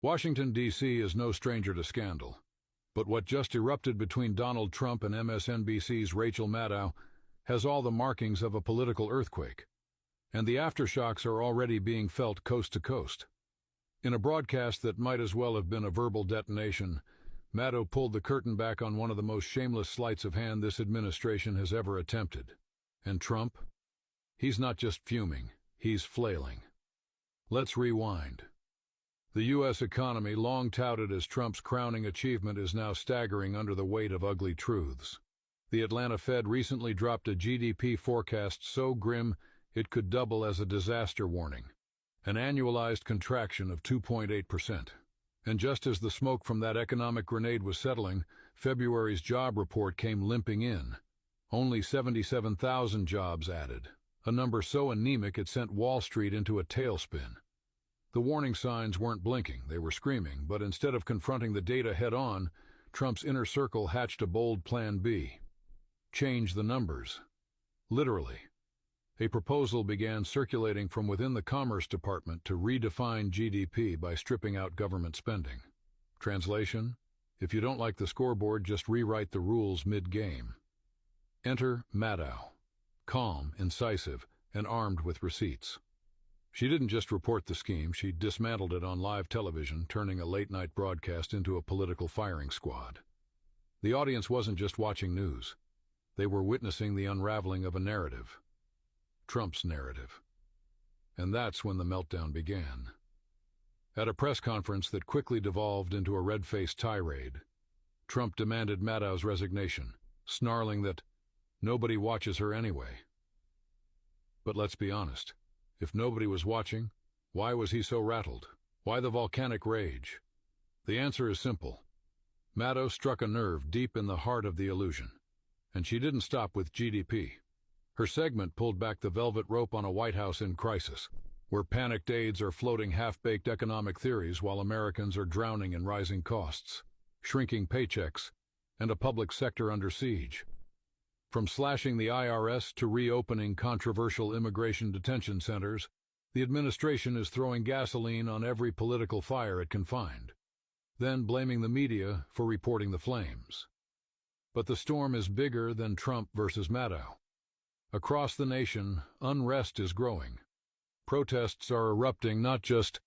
Washington, D.C. is no stranger to scandal. But what just erupted between Donald Trump and MSNBC's Rachel Maddow has all the markings of a political earthquake. And the aftershocks are already being felt coast to coast. In a broadcast that might as well have been a verbal detonation, Maddow pulled the curtain back on one of the most shameless sleights of hand this administration has ever attempted. And Trump? He's not just fuming, he's flailing. Let's rewind. The U.S. economy, long touted as Trump's crowning achievement, is now staggering under the weight of ugly truths. The Atlanta Fed recently dropped a GDP forecast so grim it could double as a disaster warning, an annualized contraction of 2.8%. And just as the smoke from that economic grenade was settling, February's job report came limping in. Only 77,000 jobs added, a number so anemic it sent Wall Street into a tailspin. The warning signs weren't blinking, they were screaming, but instead of confronting the data head-on, Trump's inner circle hatched a bold plan B. Change the numbers. Literally. A proposal began circulating from within the Commerce Department to redefine GDP by stripping out government spending. Translation: if you don't like the scoreboard, just rewrite the rules mid-game. Enter Maddow. Calm, incisive, and armed with receipts. She didn't just report the scheme, she dismantled it on live television, turning a late-night broadcast into a political firing squad. The audience wasn't just watching news. They were witnessing the unraveling of a narrative. Trump's narrative. And that's when the meltdown began. At a press conference that quickly devolved into a red-faced tirade, Trump demanded Maddow's resignation, snarling that nobody watches her anyway. But let's be honest. If nobody was watching, why was he so rattled? Why the volcanic rage? The answer is simple. Maddow struck a nerve deep in the heart of the illusion. And she didn't stop with GDP. Her segment pulled back the velvet rope on a White House in crisis, where panicked aides are floating half-baked economic theories while Americans are drowning in rising costs, shrinking paychecks, and a public sector under siege. From slashing the IRS to reopening controversial immigration detention centers, the administration is throwing gasoline on every political fire it can find, then blaming the media for reporting the flames. But the storm is bigger than Trump versus Maddow. Across the nation, unrest is growing. Protests are erupting not just